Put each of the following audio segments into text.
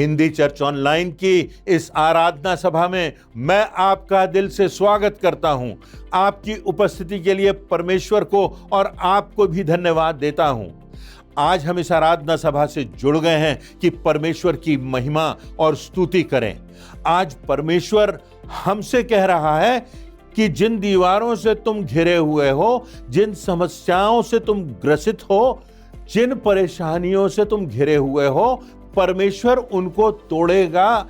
Hindi church online की इस आराधना सभा में मैं आपका दिल से स्वागत करता हूं। आपकी उपस्थिति के लिए परमेश्वर को और आपको भी धन्यवाद देता हूं। आज हम इस आराधना सभा से जुड़ गए हैं कि परमेश्वर की महिमा और स्तुति करें। आज परमेश्वर हमसे कह रहा है कि जिन दीवारों से तुम घिरे हुए हो, जिन समस्याओं से तुम ग्रसित हो, जिन परेशानियों से तुम घिरे हुए हो, परमेश्वर उनको तोड़ेगा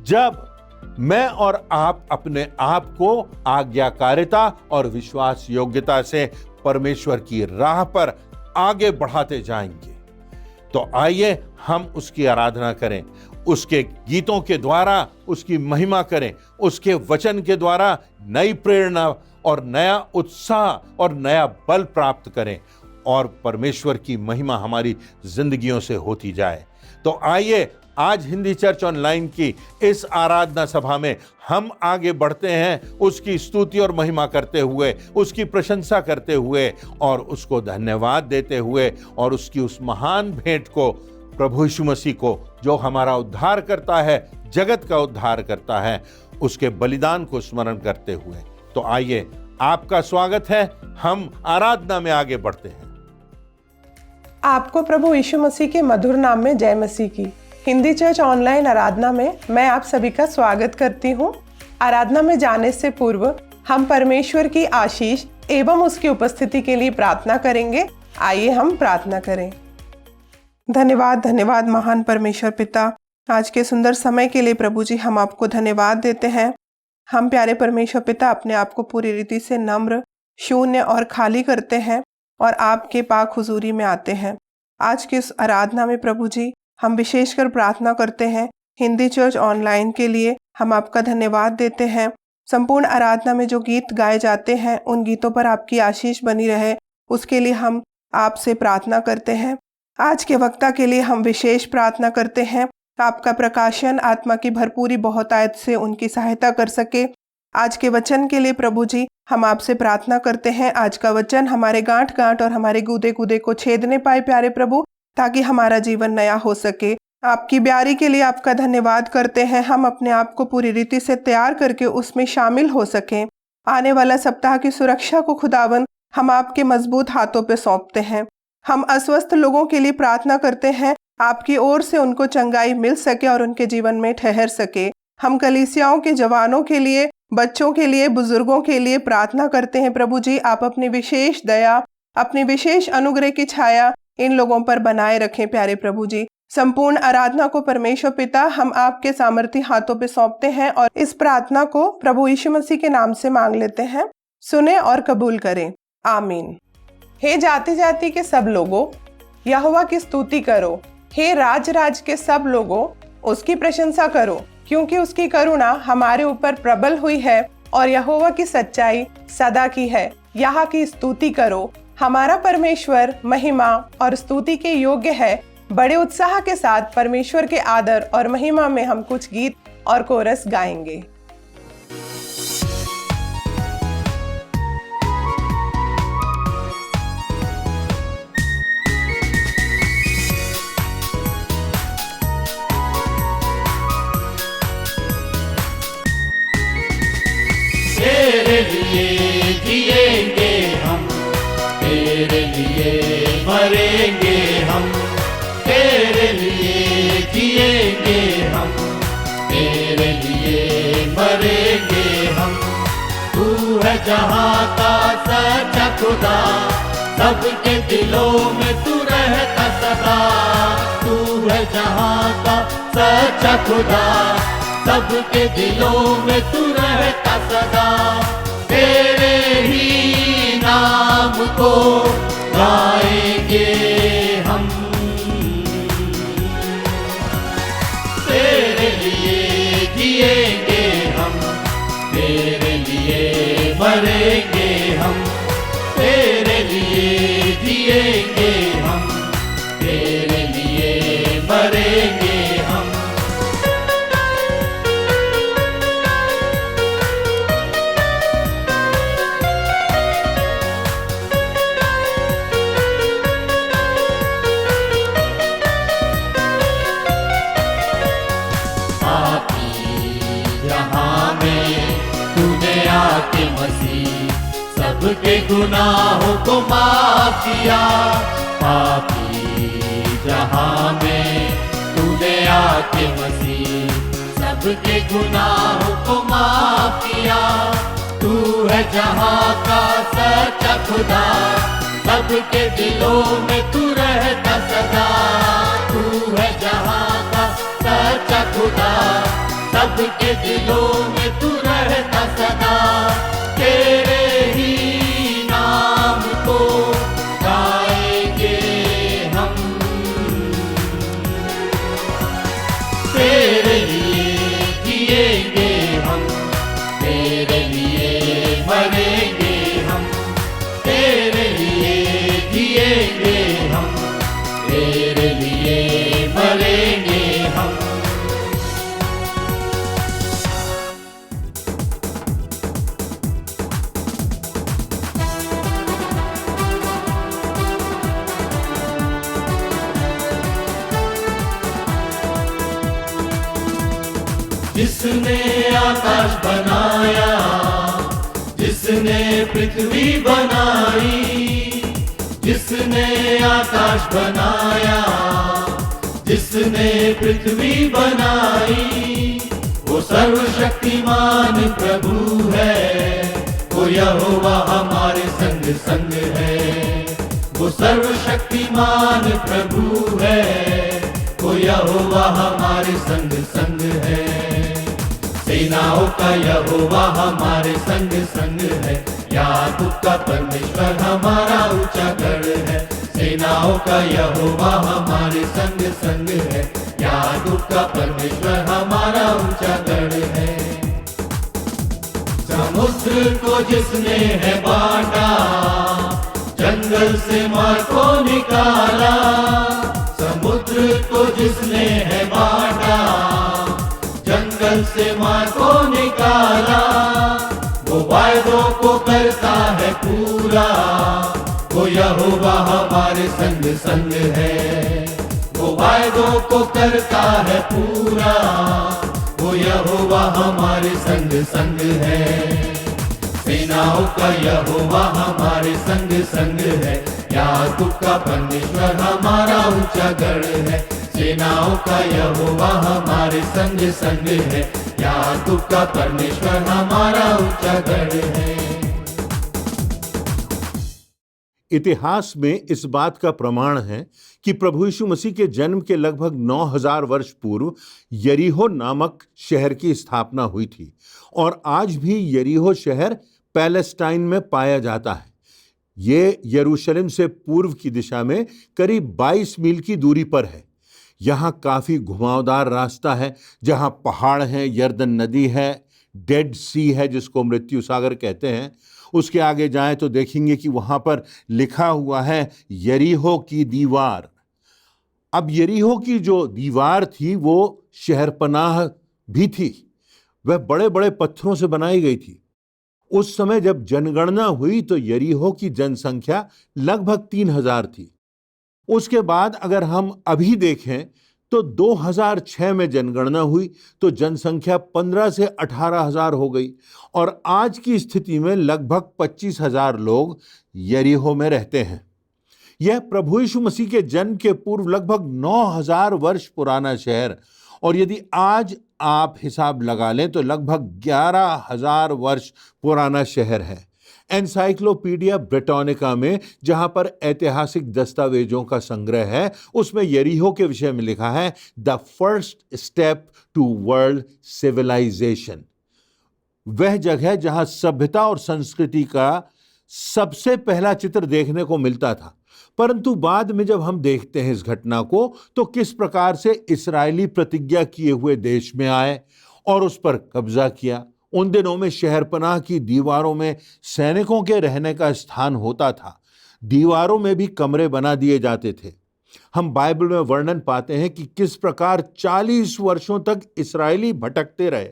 जब मैं और आप अपने आप को आज्ञाकारिता और विश्वास योग्यता से परमेश्वर की राह पर आगे बढ़ाते जाएंगे। तो आइए हम उसकी आराधना करें, उसके गीतों के द्वारा उसकी महिमा करें, उसके वचन के द्वारा नई प्रेरणा और नया उत्साह और नया बल प्राप्त करें और परमेश्वर की महिमा हमारी जिंदगियों से होती जाए। तो आइए आज हिंदी चर्च ऑनलाइन की इस आराधना सभा में हम आगे बढ़ते हैं, उसकी स्तुति और महिमा करते हुए, उसकी प्रशंसा करते हुए और उसको धन्यवाद देते हुए और उसकी उस महान भेंट को, प्रभु यीशु मसीह को, जो हमारा उद्धार करता है, जगत का उद्धार करता है, उसके बलिदान को स्मरण करते हुए। तो आइए, आपका स्वागत है। हम आराधना में आगे बढ़ते हैं। आपको प्रभु यीशु मसीह के मधुर नाम में जय मसीह की। हिंदी चर्च ऑनलाइन आराधना में मैं आप सभी का स्वागत करती हूँ। आराधना में जाने से पूर्व हम परमेश्वर की आशीष एवं उसकी उपस्थिति के लिए प्रार्थना करेंगे। आइए हम प्रार्थना करें। धन्यवाद धन्यवाद महान परमेश्वर पिता, आज के सुंदर समय के लिए प्रभु जी हम आपको धन्यवाद देते हैं। हम प्यारे परमेश्वर पिता अपने आप को पूरी रीति से नम्र, शून्य और खाली करते हैं और आपके पाक हुजूरी में आते हैं। आज की इस आराधना में प्रभु जी हम विशेषकर प्रार्थना करते हैं हिंदी चर्च ऑनलाइन के लिए। हम आपका धन्यवाद देते हैं। संपूर्ण आराधना में जो गीत गाए जाते हैं उन गीतों पर आपकी आशीष बनी रहे, उसके लिए हम आपसे प्रार्थना करते हैं। आज के वक्ता के लिए हम विशेष प्रार्थना करते हैं, आपका प्रकाशन आत्मा की भरपूरी बहुतायत से उनकी सहायता कर सके। आज के वचन के लिए प्रभु जी हम आपसे प्रार्थना करते हैं, आज का वचन हमारे गांठ गांठ और हमारे गूदे गूदे को छेदने पाए प्यारे प्रभु, ताकि हमारा जीवन नया हो सके। आपकी ब्यारी के लिए आपका धन्यवाद करते हैं। हम अपने आप को पूरी रीति से तैयार करके उसमें शामिल हो सकें। आने वाला सप्ताह की सुरक्षा को खुदावन हम आपके मजबूत हाथों पे सौंपते हैं। हम अस्वस्थ लोगों के लिए प्रार्थना करते हैं, आपकी ओर से उनको चंगाई मिल सके और उनके जीवन में ठहर सके। हम कलीसियाओं के जवानों के लिए, बच्चों के लिए, बुजुर्गों के लिए प्रार्थना करते हैं प्रभु जी, आप अपनी विशेष दया, अपनी विशेष अनुग्रह की छाया इन लोगों पर बनाए रखें प्यारे प्रभु जी। संपूर्ण आराधना को परमेश्वर पिता हम आपके सामर्थी हाथों पे सौंपते हैं और इस प्रार्थना को प्रभु यीशु मसीह के नाम से मांग लेते हैं। सुने और कबूल करें, आमीन। हे जाति जाति के सब लोगों, यहोवा की स्तुति करो। हे राज राज के सब लोगों, उसकी प्रशंसा करो, क्योंकि उसकी करुणा हमारे ऊपर प्रबल हुई है और यहोवा की सच्चाई सदा की है। यहाँ की स्तुति करो। हमारा परमेश्वर महिमा और स्तुति के योग्य है। बड़े उत्साह के साथ परमेश्वर के आदर और महिमा में हम कुछ गीत और कोरस गाएंगे। तेरे लिए जिएंगे हम, तेरे लिए मरेंगे हम, तेरे लिए जिएंगे हम, तेरे लिए मरेंगे हम। तू है जहाँ का सच्चा खुदा, सबके दिलों में तू रहता सदा। तू है जहाँ का सच्चा खुदा, सबके दिलों में तू रहता सदा। तेरे ही नाम को गाएंगे हम, तेरे लिए जिएंगे हम, तेरे लिए मरेंगे हम, तेरे लिए जिएंगे हम, तेरे लिए मरेंगे हम। आके मसीह सबके गुनाहों को माफ किया। पापी जहां में तूने आके मसीह सबके गुनाहों को माफ किया। तू है जहां का सच्चा खुदा, सबके दिलों में तू रहता सदा। तू है जहां का सच्चा खुदा, सबके दिलों में तू रहता सदा। तेरे ही नाम को गाएंगे हम, तेरे लिए जिएंगे हम, तेरे लिए मरेंगे हम, तेरे लिए जिएंगे हम, तेरे लिए मरेंगे हम। जिसने आकाश बनाया, जिसने पृथ्वी बनाई, जिसने आकाश बनाया, जिसने पृथ्वी बनाई, वो सर्वशक्तिमान प्रभु है। वो यहोवा हमारे संग संग है। वो सर्वशक्तिमान प्रभु है। वो यहोवा हमारे संग संग है। सेनाओं का यहोवा हमारे संग संग है। याकूब का परमेश्वर हमारा ऊंचा गढ़ है। सेनाओं का यहोवा हमारे संग संग है। याकूब का परमेश्वर हमारा ऊंचा गढ़ है। समुद्र को जिसने है बांटा, जंगल से मार को निकाला। समुद्र को जिसने है बांटा, जंगल से मार को निकाला। वो वायदों को करता है पूरा। वो यहोवा हमारे संग संग है। वो वायदों को करता है पूरा। वो यहोवा हमारे संग संग है। सेनाओं का यहोवा हमारे संग संग है। याकूब का परमेश्वर हमारा ऊंचा गढ़ है। सेनाओं का यहोवा हमारे संग संग है। याकूब का परमेश्वर हमारा ऊंचा गढ़ है। इतिहास में इस बात का प्रमाण है कि प्रभु यीशु मसीह के जन्म के लगभग 9000 वर्ष पूर्व यरीहो नामक शहर की स्थापना हुई थी और आज भी यरीहो शहर पैलेस्टाइन में पाया जाता है। ये यरूशलेम से पूर्व की दिशा में करीब 22 मील की दूरी पर है। यहाँ काफ़ी घुमावदार रास्ता है, जहाँ पहाड़ हैं, यर्दन नदी है, डेड सी है जिसको मृत्यु सागर कहते हैं। उसके आगे जाएं तो देखेंगे कि वहाँ पर लिखा हुआ है यरीहो की दीवार। अब यरीहो की जो दीवार थी वो शहरपनाह भी थी। वह बड़े बड़े पत्थरों से बनाई गई थी। उस समय जब जनगणना हुई तो यरीहो की जनसंख्या लगभग 3000 थी। उसके बाद अगर हम अभी देखें तो 2006 में जनगणना हुई तो जनसंख्या 15 से 18,000 हो गई और आज की स्थिति में लगभग 25,000 लोग यरीहो में रहते हैं। यह प्रभु यीशु मसीह के जन्म के पूर्व लगभग 9,000 वर्ष पुराना शहर और यदि आज आप हिसाब लगा लें तो लगभग 11,000 वर्ष पुराना शहर है। एनसाइक्लोपीडिया ब्रिटानिका में जहां पर ऐतिहासिक दस्तावेजों का संग्रह है उसमें यरीहो के विषय में लिखा है the first step to world civilisation. वह जगह जहां सभ्यता और संस्कृति का सबसे पहला चित्र देखने को मिलता था। परंतु बाद में जब हम देखते हैं इस घटना को तो किस प्रकार से इस्राएली प्रतिज्ञा किए हुए देश में आए और उस पर कब्जा किया। उन दिनों में शहरपनाह की दीवारों में सैनिकों के रहने का स्थान होता था। दीवारों में भी कमरे बना दिए जाते थे। हम बाइबल में वर्णन पाते हैं कि किस प्रकार 40 वर्षों तक इस्राएली भटकते रहे।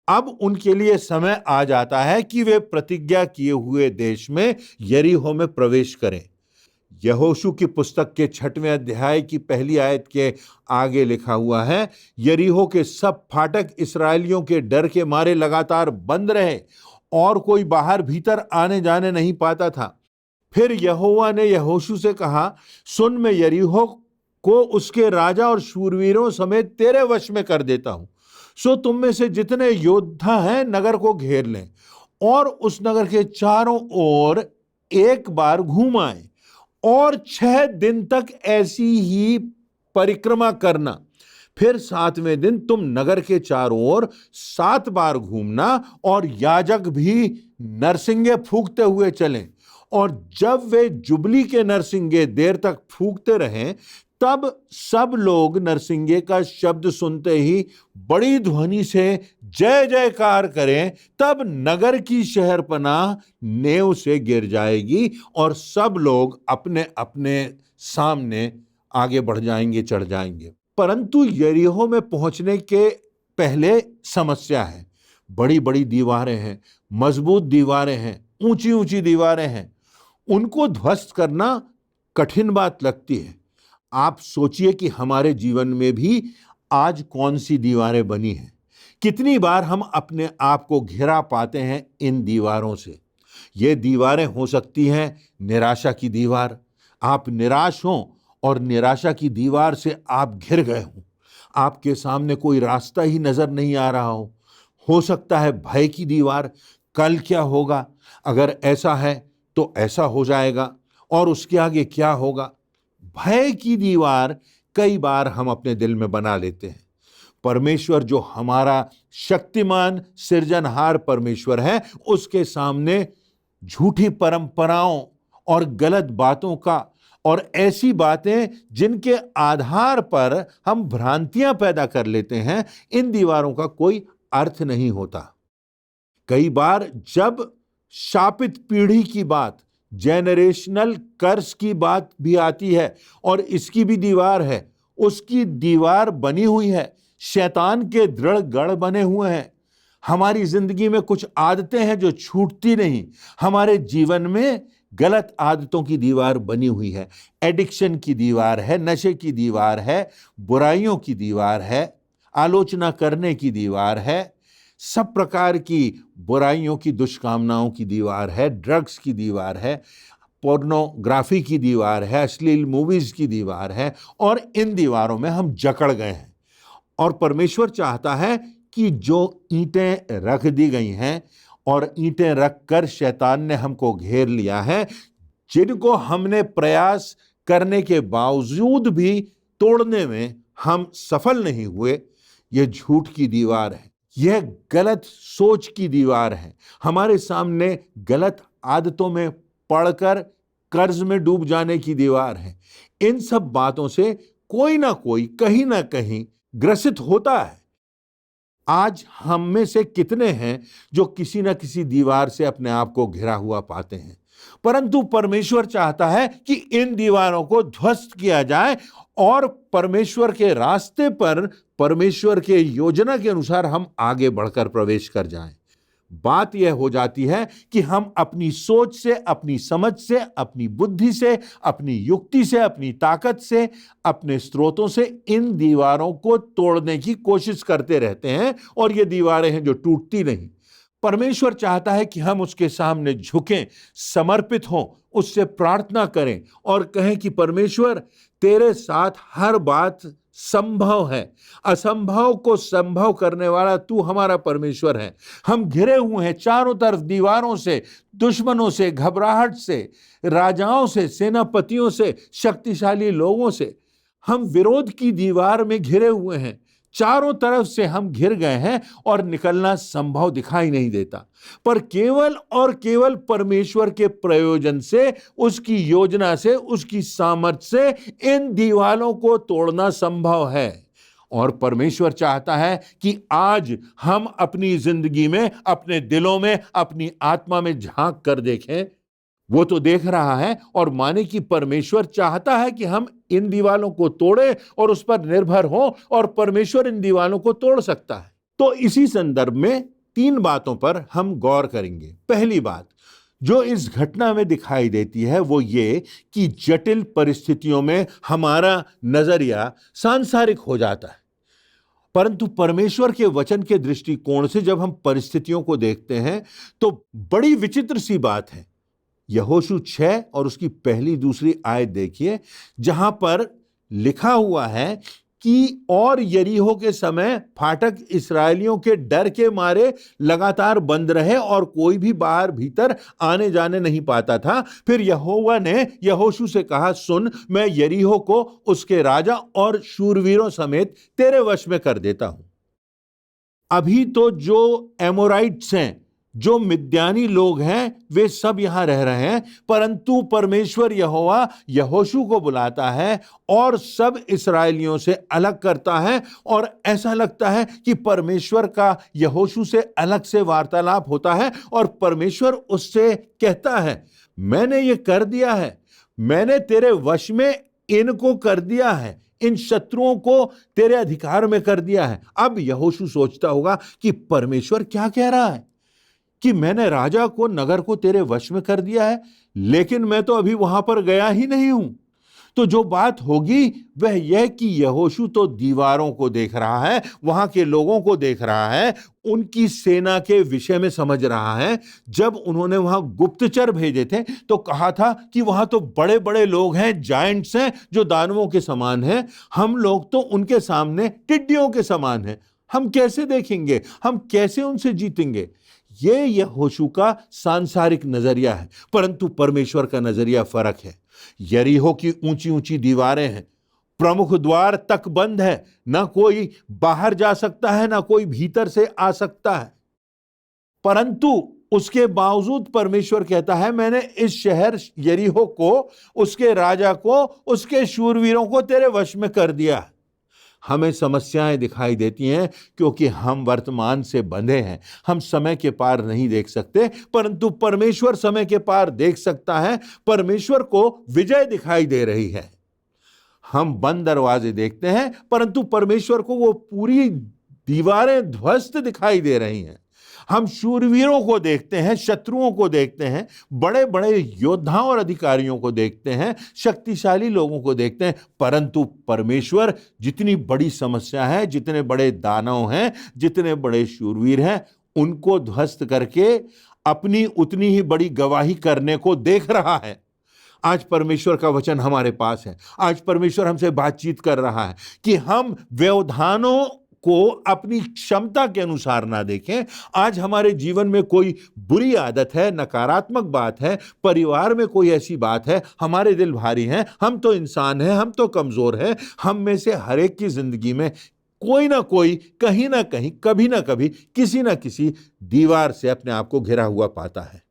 अब उनके लिए समय आ जाता है कि वे प्रतिज्ञा किए हुए देश में यरीहो में प्रवेश करें। यहोशू की पुस्तक के 6वें अध्याय की पहली आयत के आगे लिखा हुआ है, यरीहो के सब फाटक इस्राएलियों के डर के मारे लगातार बंद रहे और कोई बाहर भीतर आने जाने नहीं पाता था। फिर यहोवा ने यहोशू से कहा, सुन, मैं यरीहो को उसके राजा और शूरवीरों समेत तेरे वश में कर देता हूं। सो तुम में से जितने योद्धा हैं नगर को घेर लें और उस नगर के चारों ओर एक बार घूम आए और 6 दिन तक ऐसी ही परिक्रमा करना। फिर 7वें दिन तुम नगर के चारों ओर 7 बार घूमना और याजक भी नरसिंगे फूंकते हुए चलें। और जब वे जुबली के नरसिंगे देर तक फूंकते रहें, तब सब लोग नरसिंगे का शब्द सुनते ही बड़ी ध्वनि से जय जयकार करें। तब नगर की शहरपनाह नेव से गिर जाएगी और सब लोग अपने अपने सामने आगे बढ़ जाएंगे, चढ़ जाएंगे। परंतु यरीहो में पहुंचने के पहले समस्या है। बड़ी बड़ी दीवारें हैं, मजबूत दीवारें हैं, ऊंची ऊंची दीवारें हैं। उनको ध्वस्त करना कठिन बात लगती है। आप सोचिए कि हमारे जीवन में भी आज कौन सी दीवारें बनी हैं। कितनी बार हम अपने आप को घिरा पाते हैं इन दीवारों से। ये दीवारें हो सकती हैं निराशा की दीवार। आप निराश हों और निराशा की दीवार से आप घिर गए हों। आपके सामने कोई रास्ता ही नजर नहीं आ रहा हो सकता है भय की दीवार। कल क्या होगा, अगर ऐसा है तो ऐसा हो जाएगा, और उसके आगे क्या होगा। भय की दीवार कई बार हम अपने दिल में बना लेते हैं। परमेश्वर जो हमारा शक्तिमान सृजनहार परमेश्वर है, उसके सामने झूठी परंपराओं और गलत बातों का और ऐसी बातें जिनके आधार पर हम भ्रांतियां पैदा कर लेते हैं, इन दीवारों का कोई अर्थ नहीं होता। कई बार जब शापित पीढ़ी की बात, जेनरेशनल कर्स की बात भी आती है और इसकी भी दीवार है, उसकी दीवार बनी हुई है, शैतान के दृढ़ गढ़ बने हुए हैं। हमारी जिंदगी में कुछ आदतें हैं जो छूटती नहीं। हमारे जीवन में गलत आदतों की दीवार बनी हुई है। एडिक्शन की दीवार है, नशे की दीवार है, बुराइयों की दीवार है, आलोचना करने की दीवार है, सब प्रकार की बुराइयों की, दुष्कामनाओं की दीवार है, ड्रग्स की दीवार है, पोर्नोग्राफी की दीवार है, अश्लील मूवीज की दीवार है, और इन दीवारों में हम जकड़ गए हैं। और परमेश्वर चाहता है कि जो ईंटें रख दी गई हैं और ईंटें रखकर शैतान ने हमको घेर लिया है, जिनको हमने प्रयास करने के बावजूद भी तोड़ने में हम सफल नहीं हुए, यह झूठ की दीवार है, यह गलत सोच की दीवार है। हमारे सामने गलत आदतों में पड़कर कर्ज में डूब जाने की दीवार है। इन सब बातों से कोई ना कोई कहीं ना कहीं ग्रसित होता है। आज हम में से कितने हैं जो किसी न किसी दीवार से अपने आप को घिरा हुआ पाते हैं। परंतु परमेश्वर चाहता है कि इन दीवारों को ध्वस्त किया जाए और परमेश्वर के रास्ते पर, परमेश्वर के योजना के अनुसार हम आगे बढ़कर प्रवेश कर जाएं। बात यह हो जाती है कि हम अपनी सोच से, अपनी समझ से, अपनी बुद्धि से, अपनी युक्ति से, अपनी ताकत से, अपने स्रोतों से इन दीवारों को तोड़ने की कोशिश करते रहते हैं, और ये दीवारें हैं जो टूटती नहीं। परमेश्वर चाहता है कि हम उसके सामने झुकें, समर्पित हों, उससे प्रार्थना करें और कहें कि परमेश्वर, तेरे साथ हर बात संभव है। असंभव को संभव करने वाला तू हमारा परमेश्वर है। हम घिरे हुए हैं चारों तरफ दीवारों से, दुश्मनों से, घबराहट से, राजाओं से, सेनापतियों से, शक्तिशाली लोगों से। हम विरोध की दीवार में घिरे हुए हैं। चारों तरफ से हम घिर गए हैं और निकलना संभव दिखाई नहीं देता। पर केवल और केवल परमेश्वर के प्रयोजन से, उसकी योजना से, उसकी सामर्थ्य से इन दीवारों को तोड़ना संभव है। और परमेश्वर चाहता है कि आज हम अपनी जिंदगी में, अपने दिलों में, अपनी आत्मा में झांक कर देखें। वो तो देख रहा है और माने कि परमेश्वर चाहता है कि हम इन दीवालों को तोड़े और उस पर निर्भर हों, और परमेश्वर इन दीवालों को तोड़ सकता है। तो इसी संदर्भ में 3 बातों पर हम गौर करेंगे। पहली बात जो इस घटना में दिखाई देती है वो ये कि जटिल परिस्थितियों में हमारा नजरिया सांसारिक हो जाता है परंतु परमेश्वर के वचन के दृष्टिकोण से जब हम परिस्थितियों को देखते हैं तो बड़ी विचित्र सी बात है। यहोशू 6 और उसकी पहली दूसरी आयत देखिए, जहां पर लिखा हुआ है कि और यरीहो के समय फाटक इस्राएलियों के डर के मारे लगातार बंद रहे और कोई भी बाहर भीतर आने जाने नहीं पाता था। फिर यहोवा ने यहोशू से कहा, सुन, मैं यरीहो को उसके राजा और शूरवीरों समेत तेरे वश में कर देता हूं। अभी तो जो एमोराइट्स हैं, जो मिद्यानी लोग हैं, वे सब यहां रह रहे हैं, परंतु परमेश्वर यहोवा यहोशू को बुलाता है और सब इस्राएलियों से अलग करता है। और ऐसा लगता है कि परमेश्वर का यहोशू से अलग से वार्तालाप होता है और परमेश्वर उससे कहता है, मैंने ये कर दिया है, मैंने तेरे वश में इनको कर दिया है, इन शत्रुओं को तेरे अधिकार में कर दिया है। अब यहोशू सोचता होगा कि परमेश्वर क्या कह रहा है कि मैंने राजा को, नगर को तेरे वश में कर दिया है, लेकिन मैं तो अभी वहां पर गया ही नहीं हूं। तो जो बात होगी वह यह कि यहोशू तो दीवारों को देख रहा है, वहां के लोगों को देख रहा है, उनकी सेना के विषय में समझ रहा है। जब उन्होंने वहां गुप्तचर भेजे थे तो कहा था कि वहां तो बड़े बड़े लोग हैं, जायंट्स हैं, जो दानवों के समान हैं, हम लोग तो उनके सामने टिड्डियों के समान हैं। हम कैसे देखेंगे, हम कैसे उनसे जीतेंगे? ये यहोशू का सांसारिक नजरिया है, परंतु परमेश्वर का नजरिया फर्क है। यरीहो की ऊंची ऊंची दीवारें हैं, प्रमुख द्वार तक बंद है, ना कोई बाहर जा सकता है, ना कोई भीतर से आ सकता है। परंतु उसके बावजूद परमेश्वर कहता है, मैंने इस शहर यरीहो को, उसके राजा को, उसके शूरवीरों को तेरे वश में कर दिया। हमें समस्याएं दिखाई देती हैं क्योंकि हम वर्तमान से बंधे हैं, हम समय के पार नहीं देख सकते, परंतु परमेश्वर समय के पार देख सकता है। परमेश्वर को विजय दिखाई दे रही है। हम बंद दरवाजे देखते हैं, परंतु परमेश्वर को वो पूरी दीवारें ध्वस्त दिखाई दे रही हैं। हम शूरवीरों को देखते हैं, शत्रुओं को देखते हैं, बड़े बड़े योद्धाओं और अधिकारियों को देखते हैं, शक्तिशाली लोगों को देखते हैं, परंतु परमेश्वर जितनी बड़ी समस्या है, जितने बड़े दानव हैं, जितने बड़े शूरवीर हैं, उनको ध्वस्त करके अपनी उतनी ही बड़ी गवाही करने को देख रहा है। आज परमेश्वर का वचन हमारे पास है। आज परमेश्वर हमसे बातचीत कर रहा है कि हम व्यवधानों को अपनी क्षमता के अनुसार ना देखें। आज हमारे जीवन में कोई बुरी आदत है, नकारात्मक बात है, परिवार में कोई ऐसी बात है, हमारे दिल भारी हैं, हम तो इंसान हैं, हम तो कमजोर हैं। हम में से हर एक की जिंदगी में कोई ना कोई, कहीं ना कहीं, कभी ना कभी, किसी ना किसी दीवार से अपने आप को घिरा हुआ पाता है।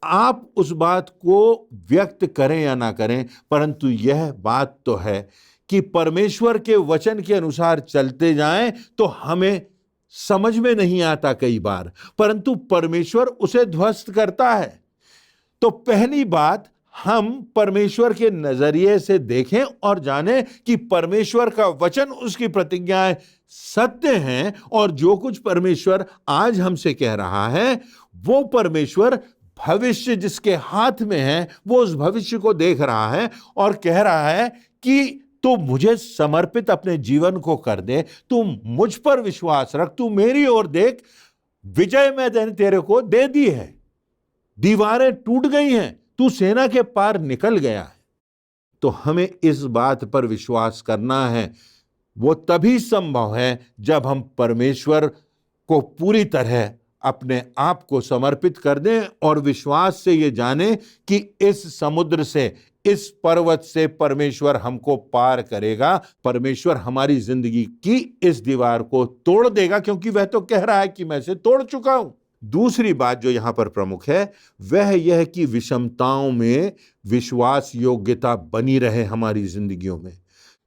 आप उस बात को व्यक्त करें या ना करें, परंतु यह बात तो है कि परमेश्वर के वचन के अनुसार चलते जाएं तो हमें समझ में नहीं आता कई बार, परंतु परमेश्वर उसे ध्वस्त करता है। तो पहली बात, हम परमेश्वर के नजरिए से देखें और जानें कि परमेश्वर का वचन, उसकी प्रतिज्ञाएं सत्य हैं, और जो कुछ परमेश्वर आज हमसे कह रहा है वो परमेश्वर भविष्य जिसके हाथ में है, वो उस भविष्य को देख रहा है और कह रहा है कि तू मुझे समर्पित अपने जीवन को कर दे, तू मुझ पर विश्वास रख, तू मेरी ओर देख, विजय मैंने तेरे को दे दी है, दीवारें टूट गई हैं, तू सेना के पार निकल गया है। तो हमें इस बात पर विश्वास करना है। वो तभी संभव है जब हम परमेश्वर को पूरी तरह अपने आप को समर्पित कर दें और विश्वास से ये जाने कि इस समुद्र से, इस पर्वत से परमेश्वर हमको पार करेगा। परमेश्वर हमारी जिंदगी की इस दीवार को तोड़ देगा, क्योंकि वह तो कह रहा है कि मैं इसे तोड़ चुका हूं। दूसरी बात जो यहां पर प्रमुख है वह यह कि विषमताओं में विश्वास योग्यता बनी रहे हमारी जिंदगियों में।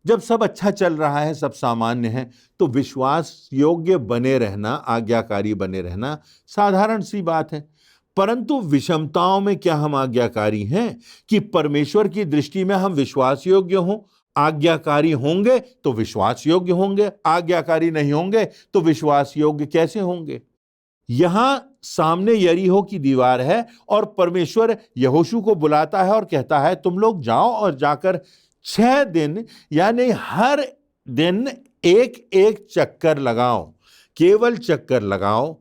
जब सब अच्छा चल रहा है, सब सामान्य है, तो विश्वास योग्य बने रहना, आज्ञाकारी बने रहना साधारण सी बात है। परंतु विषमताओं में क्या हम आज्ञाकारी हैं कि परमेश्वर की दृष्टि में हम विश्वास योग्य हों? आज्ञाकारी होंगे तो विश्वास योग्य होंगे, आज्ञाकारी नहीं होंगे तो विश्वास योग्य कैसे होंगे? यहां सामने यरीहो की दीवार है और परमेश्वर यहोशू को बुलाता है और कहता है, तुम लोग जाओ और जाकर 6 दिन, यानी हर दिन एक एक चक्कर लगाओ, केवल चक्कर लगाओ,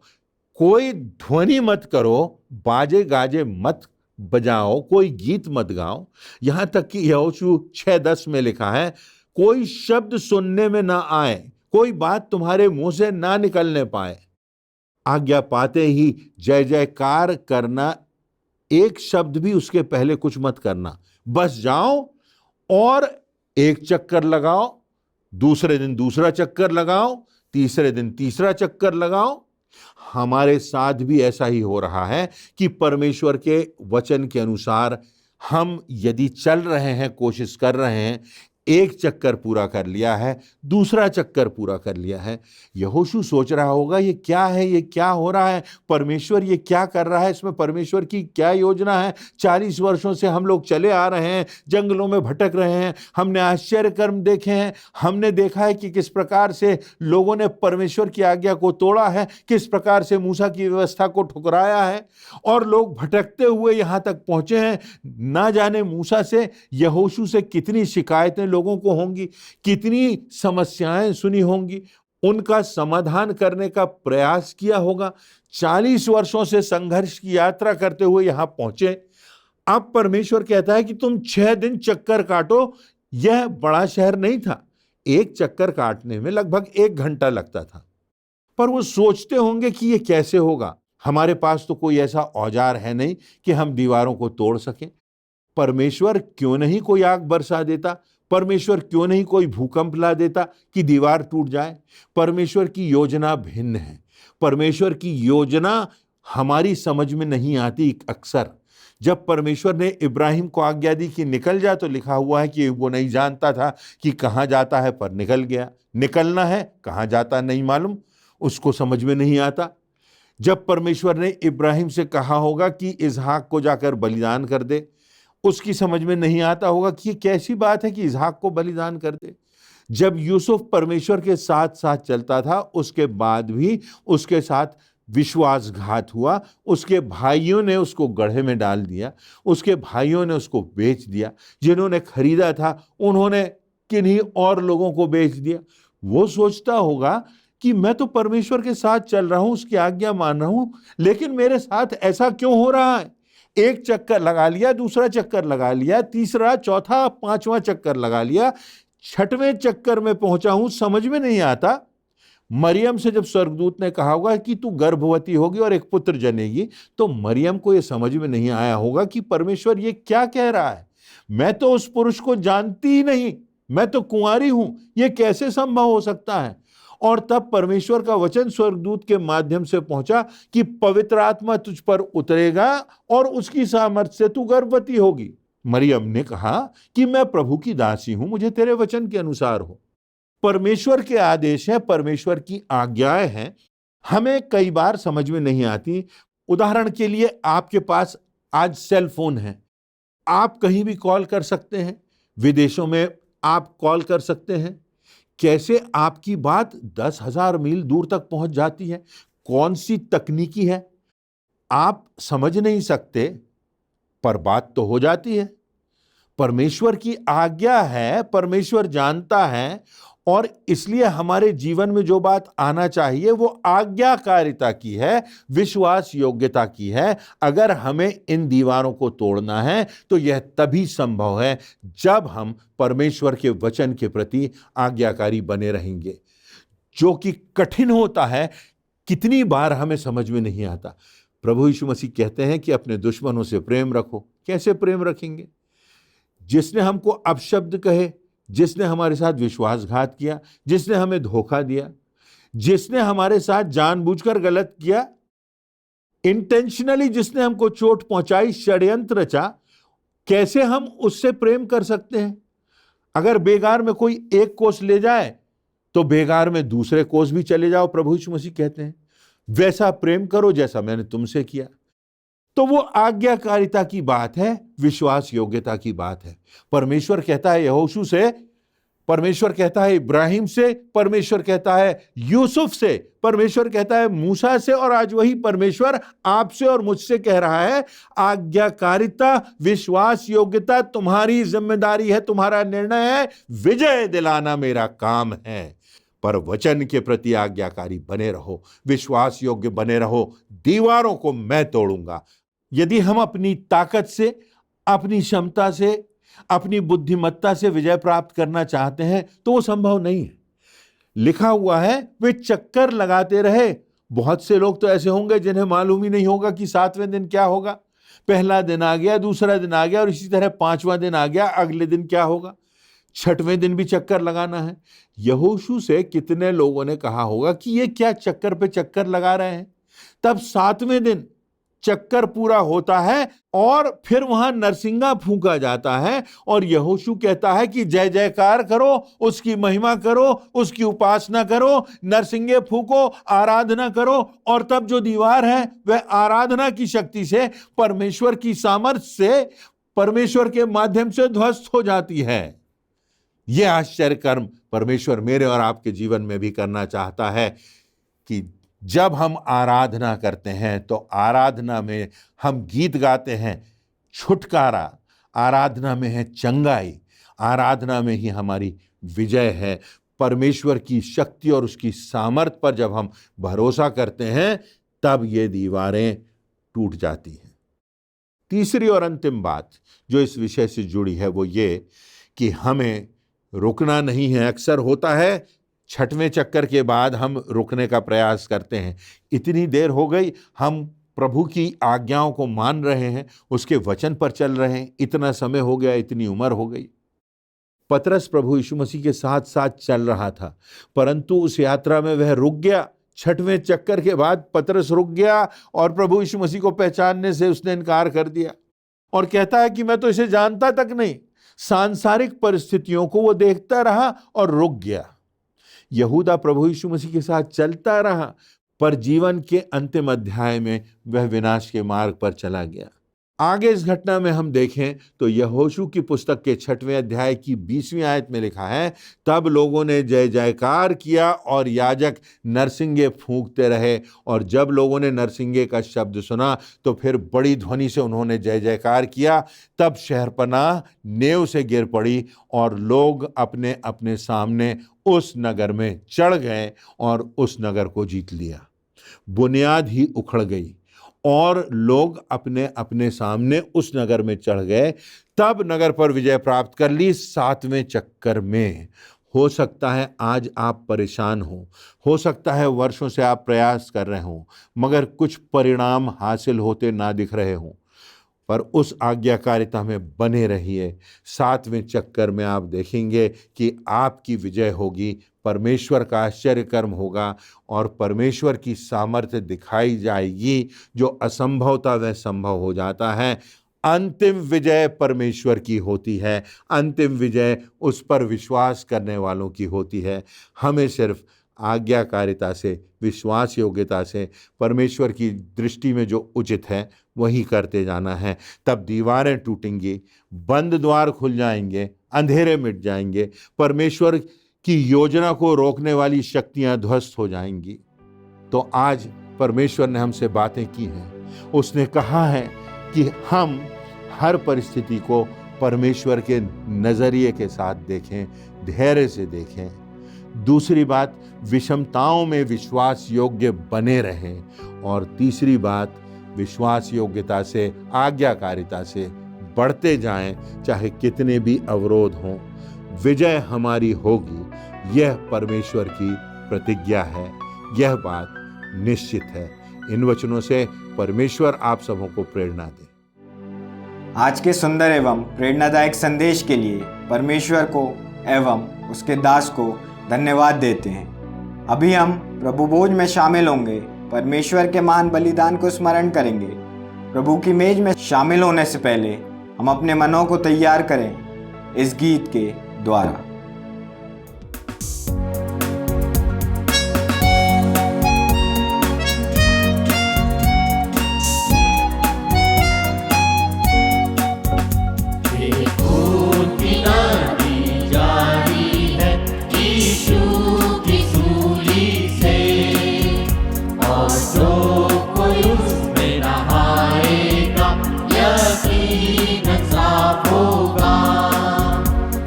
कोई ध्वनि मत करो, बाजे गाजे मत बजाओ, कोई गीत मत गाओ। यहां तक कि यहोशू 6:10 में लिखा है, कोई शब्द सुनने में ना आए, कोई बात तुम्हारे मुंह से ना निकलने पाए। आज्ञा पाते ही जय जयकार करना, एक शब्द भी उसके पहले कुछ मत करना, बस जाओ और एक चक्कर लगाओ, दूसरे दिन दूसरा चक्कर लगाओ, तीसरे दिन तीसरा चक्कर लगाओ। हमारे साथ भी ऐसा ही हो रहा है कि परमेश्वर के वचन के अनुसार हम यदि चल रहे हैं, कोशिश कर रहे हैं, एक चक्कर पूरा कर लिया है, दूसरा चक्कर पूरा कर लिया है। यहोशू सोच रहा होगा ये क्या है, ये क्या हो रहा है, परमेश्वर ये क्या कर रहा है, इसमें परमेश्वर की क्या योजना है। 40 वर्षों से हम लोग चले आ रहे हैं, जंगलों में भटक रहे हैं, हमने आश्चर्य कर्म देखे हैं, हमने देखा है कि किस प्रकार से लोगों ने परमेश्वर की आज्ञा को तोड़ा है, किस प्रकार से मूसा की व्यवस्था को ठुकराया है, और लोग भटकते हुए यहाँ तक पहुंचे हैं। ना जाने मूसा से, यहोशू से कितनी शिकायतें लोगों को होंगी, कितनी समस्याएं सुनी होंगी, उनका समाधान करने का प्रयास किया होगा। 40 वर्षों से संघर्ष की यात्रा करते हुए यहां पहुंचे। अब परमेश्वर कहता है कि तुम 6 दिन चक्कर काटो। यह बड़ा शहर नहीं था, एक चक्कर काटने में लगभग 1 घंटा लगता था। पर वो सोचते होंगे कि ये कैसे होगा, हमारे पास तो कोई ऐसा औजार है नहीं कि हम दीवारों को तोड़ सकें। परमेश्वर क्यों नहीं कोई आग बरसा देता, परमेश्वर क्यों नहीं कोई भूकंप ला देता कि दीवार टूट जाए। परमेश्वर की योजना भिन्न है। परमेश्वर की योजना हमारी समझ में नहीं आती। अक्सर जब परमेश्वर ने इब्राहिम को आज्ञा दी कि निकल जा, तो लिखा हुआ है कि वो नहीं जानता था कि कहाँ जाता है, पर निकल गया। निकलना है, कहाँ जाता नहीं मालूम, उसको समझ में नहीं आता। जब परमेश्वर ने इब्राहिम से कहा होगा कि इसहाक को जाकर बलिदान कर दे, उसकी समझ में नहीं आता होगा कि ये कैसी बात है कि इसहाक को बलिदान कर दे। जब यूसुफ परमेश्वर के साथ साथ चलता था, उसके बाद भी उसके साथ विश्वासघात हुआ। उसके भाइयों ने उसको गड्ढे में डाल दिया, उसके भाइयों ने उसको बेच दिया। जिन्होंने खरीदा था उन्होंने किन्हीं और लोगों को बेच दिया। वो सोचता होगा कि मैं तो परमेश्वर के साथ चल रहा हूं, उसकी आज्ञा मान रहा हूं, लेकिन मेरे साथ ऐसा क्यों हो रहा है। एक चक्कर लगा लिया, दूसरा चक्कर लगा लिया, तीसरा, चौथा, 5वां चक्कर लगा लिया, 6वें चक्कर में पहुंचा हूं, समझ में नहीं आता। मरियम से जब स्वर्गदूत ने कहा होगा कि तू गर्भवती होगी और एक पुत्र जनेगी, तो मरियम को यह समझ में नहीं आया होगा कि परमेश्वर ये क्या कह रहा है। मैं तो उस पुरुष को जानती ही नहीं, मैं तो कुंवारी हूं, यह कैसे संभव हो सकता है। और तब परमेश्वर का वचन स्वर्गदूत के माध्यम से पहुंचा कि पवित्र आत्मा तुझ पर उतरेगा और उसकी सामर्थ्य से तू गर्भवती होगी। मरियम ने कहा कि मैं प्रभु की दासी हूं, मुझे तेरे वचन के अनुसार हो। परमेश्वर के आदेश हैं, परमेश्वर की आज्ञाएं हैं, हमें कई बार समझ में नहीं आती। उदाहरण के लिए, आपके पास आज सेल फोन है, आप कहीं भी कॉल कर सकते हैं, विदेशों में आप कॉल कर सकते हैं। कैसे आपकी बात 10,000 मील दूर तक पहुंच जाती है, कौन सी तकनीकी है, आप समझ नहीं सकते, पर बात तो हो जाती है। परमेश्वर की आज्ञा है, परमेश्वर जानता है, और इसलिए हमारे जीवन में जो बात आना चाहिए वो आज्ञाकारिता की है, विश्वास योग्यता की है। अगर हमें इन दीवारों को तोड़ना है तो यह तभी संभव है जब हम परमेश्वर के वचन के प्रति आज्ञाकारी बने रहेंगे, जो कि कठिन होता है, कितनी बार हमें समझ में नहीं आता। प्रभु यीशु मसीह कहते हैं कि अपने दुश्मनों से प्रेम रखो। कैसे प्रेम रखेंगे? जिसने हमको अपशब्द कहे, जिसने हमारे साथ विश्वासघात किया, जिसने हमें धोखा दिया, जिसने हमारे साथ जानबूझकर गलत किया, इंटेंशनली जिसने हमको चोट पहुंचाई, षड्यंत्र रचा, कैसे हम उससे प्रेम कर सकते हैं? अगर बेगार में कोई एक कोस ले जाए तो बेगार में दूसरे कोस भी चले जाओ। प्रभु यीशु मसीह कहते हैं वैसा प्रेम करो जैसा मैंने तुमसे किया। तो वो आज्ञाकारिता की बात है, विश्वास योग्यता की बात है। परमेश्वर कहता है यहोशू से, परमेश्वर कहता है इब्राहिम से, परमेश्वर कहता है यूसुफ से, परमेश्वर कहता है मूसा से, और आज वही परमेश्वर आपसे और मुझसे कह रहा है आज्ञाकारिता, विश्वास योग्यता तुम्हारी जिम्मेदारी है, तुम्हारा निर्णय है, विजय दिलाना मेरा काम है। पर वचन के प्रति आज्ञाकारी बने रहो, विश्वास योग्य बने रहो। दीवारों को मैं तोड़ूंगा। यदि हम अपनी ताकत से, अपनी क्षमता से, अपनी बुद्धिमत्ता से विजय प्राप्त करना चाहते हैं तो वो संभव नहीं है। लिखा हुआ है वे चक्कर लगाते रहे। बहुत से लोग तो ऐसे होंगे जिन्हें मालूम ही नहीं होगा कि 7वें दिन क्या होगा। पहला दिन आ गया, दूसरा दिन आ गया और इसी तरह 5वां दिन आ गया, अगले दिन क्या होगा। 6वें दिन भी चक्कर लगाना है। यहोशू से कितने लोगों ने कहा होगा कि ये क्या चक्कर पे चक्कर लगा रहे हैं। तब 7वें दिन चक्कर पूरा होता है और फिर वहां नरसिंगा फूंका जाता है और यहोशू कहता है कि जय जयकार करो, उसकी महिमा करो, उसकी उपासना करो, नरसिंगे फूंको, आराधना करो। और तब जो दीवार है वह आराधना की शक्ति से, परमेश्वर की सामर्थ्य से, परमेश्वर के माध्यम से ध्वस्त हो जाती है। यह आश्चर्य कर्म परमेश्वर मेरे और आपके जीवन में भी करना चाहता है कि जब हम आराधना करते हैं तो आराधना में हम गीत गाते हैं छुटकारा, आराधना में है चंगाई, आराधना में ही हमारी विजय है। परमेश्वर की शक्ति और उसकी सामर्थ पर जब हम भरोसा करते हैं तब ये दीवारें टूट जाती हैं। तीसरी और अंतिम बात जो इस विषय से जुड़ी है वो ये कि हमें रुकना नहीं है। अक्सर होता है 6वें चक्कर के बाद हम रुकने का प्रयास करते हैं। इतनी देर हो गई, हम प्रभु की आज्ञाओं को मान रहे हैं, उसके वचन पर चल रहे हैं, इतना समय हो गया, इतनी उम्र हो गई। पतरस प्रभु यीशु मसीह के साथ साथ चल रहा था, परंतु उस यात्रा में वह रुक गया। 6वें चक्कर के बाद पतरस रुक गया और प्रभु यीशु मसीह को पहचानने से उसने इनकार कर दिया और कहता है कि मैं तो इसे जानता तक नहीं। सांसारिक परिस्थितियों को वो देखता रहा और रुक गया। यहूदा प्रभु यीशु मसीह के साथ चलता रहा, पर जीवन के अंतिम अध्याय में वह विनाश के मार्ग पर चला गया। आगे इस घटना में हम देखें तो यहोशू की पुस्तक के 6वें अध्याय की 20वीं आयत में लिखा है, तब लोगों ने जय जयकार किया और याजक नरसिंगे फूंकते रहे। और जब लोगों ने नरसिंगे का शब्द सुना तो फिर बड़ी ध्वनि से उन्होंने जय जयकार किया। तब शहरपनाह नेव से गिर पड़ी और लोग अपने अपने सामने उस नगर में चढ़ गए और उस नगर को जीत लिया। बुनियाद ही उखड़ गई और लोग अपने अपने सामने उस नगर में चढ़ गए। तब नगर पर विजय प्राप्त कर ली 7वें चक्कर में। हो सकता है आज आप परेशान हो सकता है वर्षों से आप प्रयास कर रहे हो मगर कुछ परिणाम हासिल होते ना दिख रहे हों, पर उस आज्ञाकारिता में बने रहिए। 7वें चक्कर में आप देखेंगे कि आपकी विजय होगी, परमेश्वर का आश्चर्य कर्म होगा और परमेश्वर की सामर्थ्य दिखाई जाएगी। जो असंभव था वह संभव हो जाता है। अंतिम विजय परमेश्वर की होती है, अंतिम विजय उस पर विश्वास करने वालों की होती है। हमें सिर्फ आज्ञाकारिता से, विश्वास योग्यता से, परमेश्वर की दृष्टि में जो उचित है वही करते जाना है। तब दीवारें टूटेंगी, बंद द्वार खुल जाएंगे, अंधेरे मिट जाएंगे, परमेश्वर की योजना को रोकने वाली शक्तियां ध्वस्त हो जाएंगी। तो आज परमेश्वर ने हमसे बातें की हैं। उसने कहा है कि हम हर परिस्थिति को परमेश्वर के नजरिए के साथ देखें, धैर्य से देखें। दूसरी बात, विषमताओं में विश्वास योग्य बने रहें। और तीसरी बात, विश्वास योग्यता से, आज्ञाकारिता से बढ़ते जाएं, चाहे कितने भी अवरोध हों। विजय हमारी होगी, यह परमेश्वर की प्रतिज्ञा है, यह बात निश्चित है। इन वचनों से परमेश्वर आप सबों को प्रेरणा दे। आज के सुंदर एवं प्रेरणादायक संदेश के लिए परमेश्वर को एवं उसके दास को धन्यवाद देते हैं। अभी हम प्रभु भोज में शामिल होंगे, परमेश्वर के महान बलिदान को स्मरण करेंगे। प्रभु की मेज में शामिल होने से पहले हम अपने मनों को तैयार करें इस गीत के द्वारा।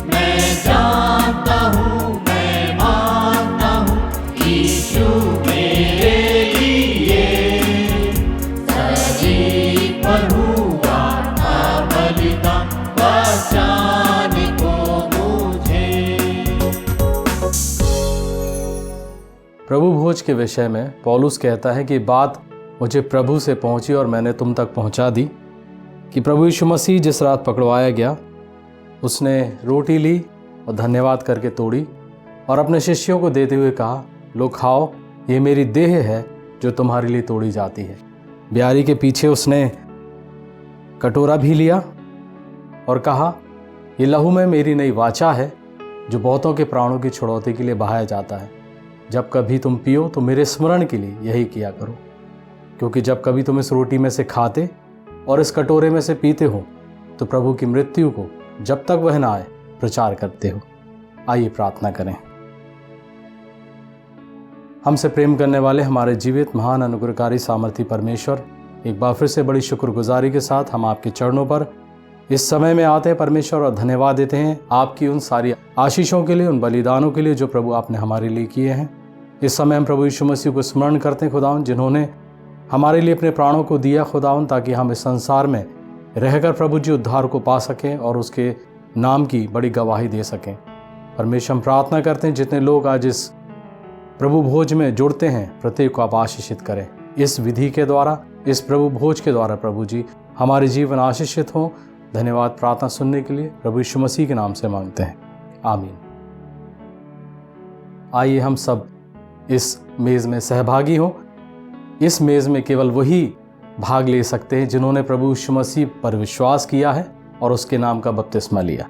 मैं प्रभु भोज के विषय में पौलुस कहता है कि बात मुझे प्रभु से पहुंची और मैंने तुम तक पहुंचा दी कि प्रभु यीशु मसीह जिस रात पकड़वाया गया उसने रोटी ली और धन्यवाद करके तोड़ी और अपने शिष्यों को देते हुए कहा, लो खाओ, ये मेरी देह है जो तुम्हारे लिए तोड़ी जाती है। ब्यारी के पीछे उसने कटोरा भी लिया और कहा, ये लहू में मेरी नई वाचा है जो बहुतों के प्राणों की छुड़ौती के लिए बहाया जाता है। जब कभी तुम पियो तो मेरे स्मरण के लिए यही किया करो, क्योंकि जब कभी तुम इस रोटी में से खाते और इस कटोरे में से पीते हो तो प्रभु की मृत्यु को जब तक वह ना आए प्रचार करते हो। आइए प्रार्थना करें। हमसे प्रेम करने वाले हमारे जीवित महान अनुग्रहकारी सामर्थी परमेश्वर, एक बार फिर से बड़ी शुक्रगुजारी के साथ हम आपके चरणों पर इस समय में आते हैं परमेश्वर और धन्यवाद देते हैं आपकी उन सारी आशीषों के लिए, उन बलिदानों के लिए जो प्रभु आपने हमारे लिए किए हैं। इस समय हम प्रभु यीशु मसीह को स्मरण करते हैं खुदावन, जिन्होंने हमारे लिए अपने प्राणों को दिया खुदावन, ताकि हम इस संसार में रहकर प्रभु जी उद्धार को पा सकें और उसके नाम की बड़ी गवाही दे सकें। परमेश्वर हम प्रार्थना करते हैं जितने लोग आज इस प्रभु भोज में जुड़ते हैं प्रत्येक को आप आशीषित करें। इस विधि के द्वारा, इस प्रभु भोज के द्वारा प्रभु जी हमारे जीवन आशीषित हों। धन्यवाद प्रार्थना सुनने के लिए प्रभु यीशु मसीह के नाम से मांगते हैं, आमीन। आइए हम सब इस मेज में सहभागी हों। इस मेज में केवल वही भाग ले सकते हैं जिन्होंने प्रभु यीशु मसीह पर विश्वास किया है और उसके नाम का बपतिस्मा लिया।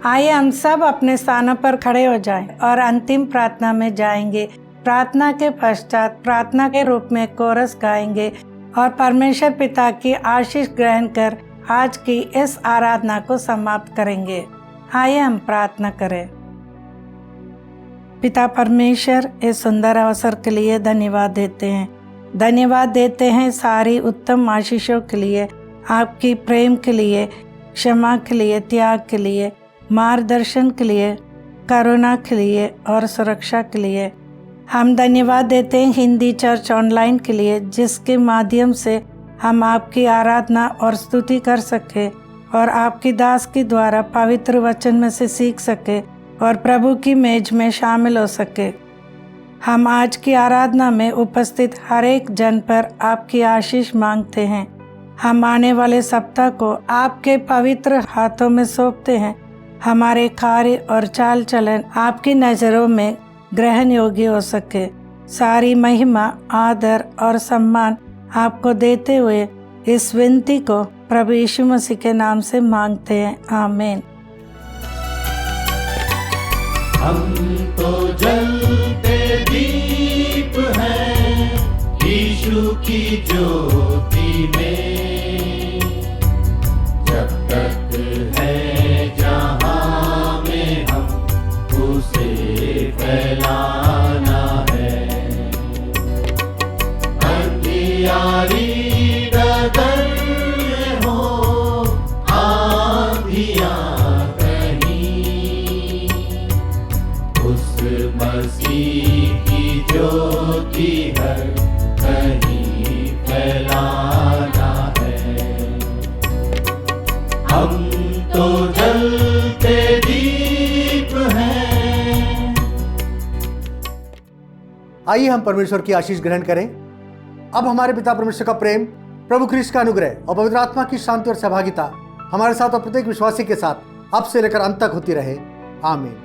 आइए हम सब अपने स्थानों पर खड़े हो जाएं और अंतिम प्रार्थना में जाएंगे। प्रार्थना के पश्चात प्रार्थना के रूप में कोरस गाएंगे और परमेश्वर पिता की आशीष ग्रहण कर आज की इस आराधना को समाप्त करेंगे। आइए हम प्रार्थना करें। पिता परमेश्वर, इस सुंदर अवसर के लिए धन्यवाद देते हैं। धन्यवाद देते हैं सारी उत्तम आशीषों के लिए, आपकी प्रेम के लिए, क्षमा के लिए, त्याग के लिए, मार्गदर्शन के लिए, करुणा के लिए और सुरक्षा के लिए। हम धन्यवाद देते हैं हिंदी चर्च ऑनलाइन के लिए, जिसके माध्यम से हम आपकी आराधना और स्तुति कर सके और आपकी दास के द्वारा पवित्र वचन में से सीख सके और प्रभु की मेज में शामिल हो सके। हम आज की आराधना में उपस्थित हर एक जन पर आपकी आशीष मांगते हैं। हम आने वाले सप्ताह को आपके पवित्र हाथों में सौंपते हैं। हमारे कार्य और चाल चलन आपकी नज़रों में ग्रहण योग्य हो सके। सारी महिमा, आदर और सम्मान आपको देते हुए इस विनती को प्रभु यीशु मसीह के नाम से मांगते हैं, आमीन। हम तो जलते दीप हैं यीशु की ज्योति में, जब तक है जहां में हम उसे फैलाना है। अंधियारी डगर में हो, आंधियां कहीं हर कहीं फैलाना है। हम तो जलते दीप हैं। आइए हम परमेश्वर की आशीष ग्रहण करें। अब हमारे पिता परमेश्वर का प्रेम, प्रभु ख्रीष्ट का अनुग्रह और पवित्र आत्मा की शांति और सहभागिता हमारे साथ और प्रत्येक विश्वासी के साथ अब से लेकर अंत तक होती रहे। आमीन।